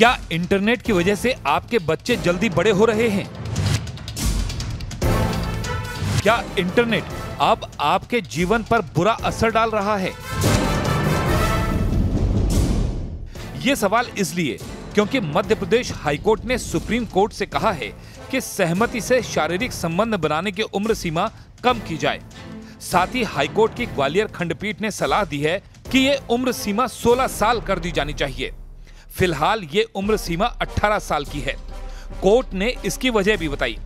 क्या इंटरनेट की वजह से आपके बच्चे जल्दी बड़े हो रहे हैं? क्या इंटरनेट अब आपके जीवन पर बुरा असर डाल रहा है? ये सवाल इसलिए क्योंकि मध्य प्रदेश हाईकोर्ट ने सुप्रीम कोर्ट से कहा है कि सहमति से शारीरिक संबंध बनाने की उम्र सीमा कम की जाए। साथ ही हाईकोर्ट की ग्वालियर खंडपीठ ने सलाह दी है कि ये उम्र सीमा 16 साल कर दी जानी चाहिए। फिलहाल ये उम्र सीमा 18 साल की है। कोर्ट ने इसकी वजह भी बताई।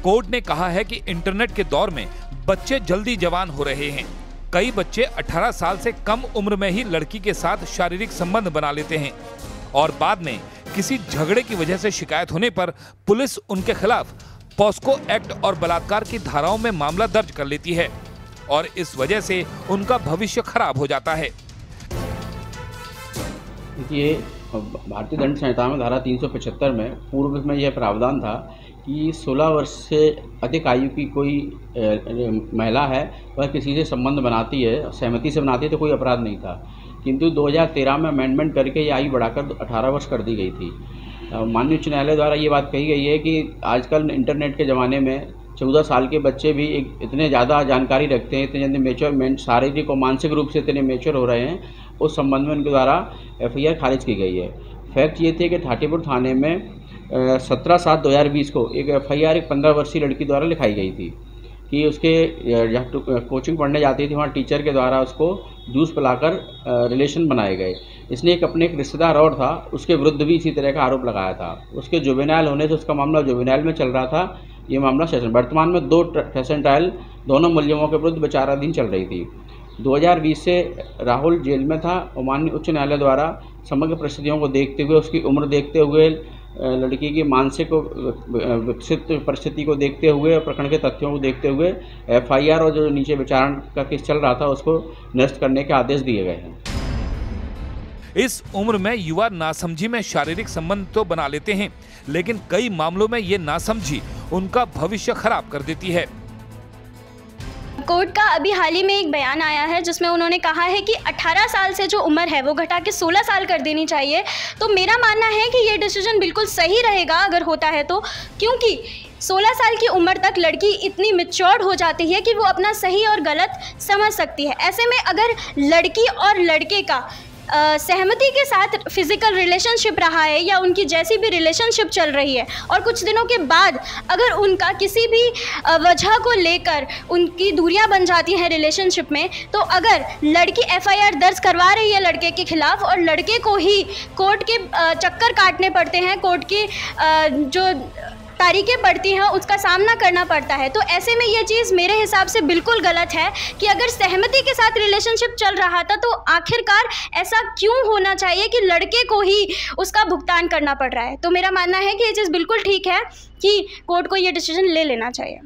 कोर्ट ने कहा है कि इंटरनेट के दौर में बच्चे जल्दी जवान हो रहे हैं। कई बच्चे 18 साल से कम उम्र में ही लड़की के साथ शारीरिक संबंध बना लेते हैं और बाद में किसी झगड़े की वजह से शिकायत होने पर पुलिस उनके खिलाफ पॉस्को एक्ट और बलात्कार की धाराओं में मामला दर्ज कर लेती है और इस वजह से उनका भविष्य खराब हो जाता है। ये भारतीय दंड संहिता में धारा 375 में पूर्व में यह प्रावधान था कि 16 वर्ष से अधिक आयु की कोई महिला है वह किसी से संबंध बनाती है, सहमति से बनाती है तो कोई अपराध नहीं था। किंतु 2013 में अमेंडमेंट करके ये आयु बढ़ाकर 18 वर्ष कर दी गई थी। माननीय उच्च न्यायालय द्वारा ये बात कही गई है कि आजकल इंटरनेट के ज़माने में 14 साल के बच्चे भी इतने ज़्यादा जानकारी रखते हैं, इतने ज़्यादा मेच्योर, शारीरिक और मानसिक रूप से इतने मेच्योर हो रहे हैं, उस संबंध में उनके द्वारा FIR खारिज की गई है। फैक्ट ये थे कि थाटीपुर थाने में 17/7/2020 को एक FIR एक 15 वर्षीय लड़की द्वारा लिखाई गई थी कि उसके जहाँ कोचिंग पढ़ने जाती थी वहाँ टीचर के द्वारा उसको जूस पिलाकर रिलेशन बनाए गए। इसने एक रिश्तेदार और था, उसके विरुद्ध भी इसी तरह का आरोप लगाया था। उसके जुवेनाइल होने से उसका मामला जुवेनाइल में चल रहा था। ये मामला सेशन वर्तमान में 2 सेशन ट्रायल दोनों मुलजिमों के विरुद्ध विचाराधीन चल रही थी। 2020 से राहुल जेल में था और माननीय उच्च न्यायालय द्वारा समग्र परिस्थितियों को देखते हुए, उसकी उम्र देखते हुए, लड़की की मानसिक विकसित परिस्थिति को देखते हुए, प्रकरण के तथ्यों को देखते हुए FIR और जो नीचे विचारण का केस चल रहा था उसको निरस्त करने के आदेश दिए गए हैं। इस उम्र में युवा नासमझी में शारीरिक संबंध तो बना लेते हैं, लेकिन कई मामलों में ये नासमझी उनका भविष्य खराब कर देती है। कोर्ट का अभी हाल ही में एक बयान आया है जिसमें उन्होंने कहा है कि 18 साल से जो उम्र है वो घटा के 16 साल कर देनी चाहिए। तो मेरा मानना है कि ये डिसीजन बिल्कुल सही रहेगा अगर होता है तो, क्योंकि 16 साल की उम्र तक लड़की इतनी मैच्योर्ड हो जाती है कि वो अपना सही और गलत समझ सकती है। ऐसे में अगर लड़की और लड़के का सहमति के साथ फिजिकल रिलेशनशिप रहा है या उनकी जैसी भी रिलेशनशिप चल रही है और कुछ दिनों के बाद अगर उनका किसी भी वजह को लेकर उनकी दूरियां बन जाती हैं रिलेशनशिप में, तो अगर लड़की FIR दर्ज करवा रही है लड़के के खिलाफ और लड़के को ही कोर्ट के चक्कर काटने पड़ते हैं, कोर्ट की जो तारीखें पड़ती हैं उसका सामना करना पड़ता है, तो ऐसे में ये चीज़ मेरे हिसाब से बिल्कुल गलत है कि अगर सहमति के साथ रिलेशनशिप चल रहा था तो आखिरकार ऐसा क्यों होना चाहिए कि लड़के को ही उसका भुगतान करना पड़ रहा है। तो मेरा मानना है कि ये चीज़ बिल्कुल ठीक है कि कोर्ट को ये डिसीजन ले लेना चाहिए।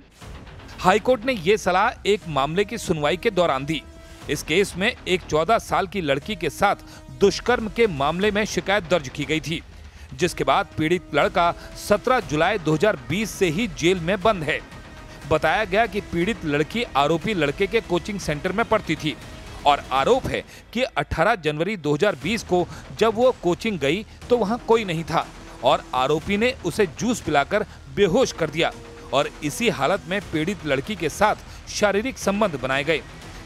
हाईकोर्ट ने ये सलाह एक मामले की सुनवाई के दौरान दी। इस केस में एक 14 साल की लड़की के साथ दुष्कर्म के मामले में शिकायत दर्ज की गई थी, जिसके बाद पीड़ित लड़का 17 जुलाई 2020 से ही जेल में बंद है। बताया गया कि पीड़ित लड़की आरोपी लड़के के कोचिंग सेंटर में पढ़ती थी और आरोप है कि 18 जनवरी 2020 को जब वो कोचिंग गई तो वहां कोई नहीं था और आरोपी ने उसे जूस पिलाकर बेहोश कर दिया और इसी हालत में पीड़ित लड़की के साथ शारीरिक संबंध बनाए गए।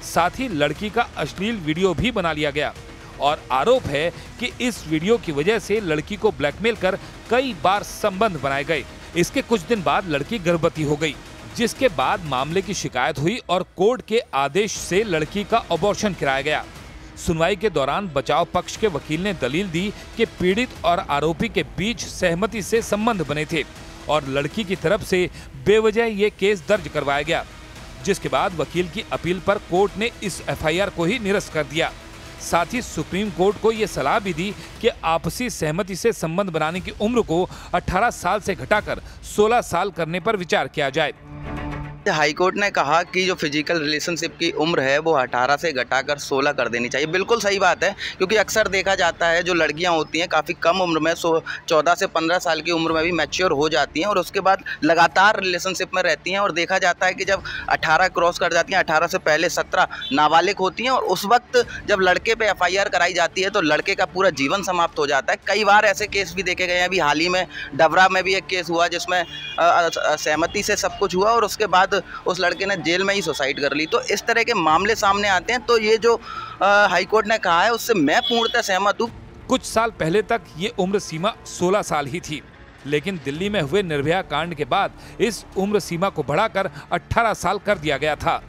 साथ ही लड़की का अश्लील वीडियो भी बना लिया गया और आरोप है कि इस वीडियो की वजह से लड़की को ब्लैकमेल कर कई बार संबंध बनाए गए। इसके कुछ दिन बाद लड़की गर्भवती हो गई, जिसके बाद मामले की शिकायत हुई और कोर्ट के आदेश से लड़की का अबॉर्शन कराया गया। सुनवाई के दौरान बचाव पक्ष के वकील ने दलील दी कि पीड़ित और आरोपी के बीच सहमति से संबंध बने थे और लड़की की तरफ से बेवजह ये केस दर्ज करवाया गया, जिसके बाद वकील की अपील पर कोर्ट ने इस FIR को ही निरस्त कर दिया। साथ ही सुप्रीम कोर्ट को ये सलाह भी दी कि आपसी सहमति से संबंध बनाने की उम्र को 18 साल से घटाकर 16 साल करने पर विचार किया जाए। हाईकोर्ट ने कहा कि जो फिजिकल रिलेशनशिप की उम्र है वो 18 से घटाकर 16 कर देनी चाहिए। बिल्कुल सही बात है, क्योंकि अक्सर देखा जाता है जो लड़कियां होती हैं काफ़ी कम उम्र में 14 से 15 साल की उम्र में भी मैच्योर हो जाती हैं और उसके बाद लगातार रिलेशनशिप में रहती हैं। और देखा जाता है कि जब 18 क्रॉस कर जाती हैं, 18 से पहले 17 नाबालिग होती हैं और उस वक्त जब लड़के पे FIR कराई जाती है तो लड़के का पूरा जीवन समाप्त हो जाता है। कई बार ऐसे केस भी देखे गए हैं। अभी हाल ही में डबरा में भी एक केस हुआ जिसमें सहमति से सब कुछ हुआ और उसके बाद उस लड़के ने जेल में ही सुसाइड कर ली। तो इस तरह के मामले सामने आते हैं। तो ये जो हाईकोर्ट ने कहा है उससे मैं पूर्णतः सहमत हूँ। कुछ साल पहले तक ये उम्र सीमा 16 साल ही थी, लेकिन दिल्ली में हुए निर्भया कांड के बाद इस उम्र सीमा को बढ़ाकर 18 साल कर दिया गया था।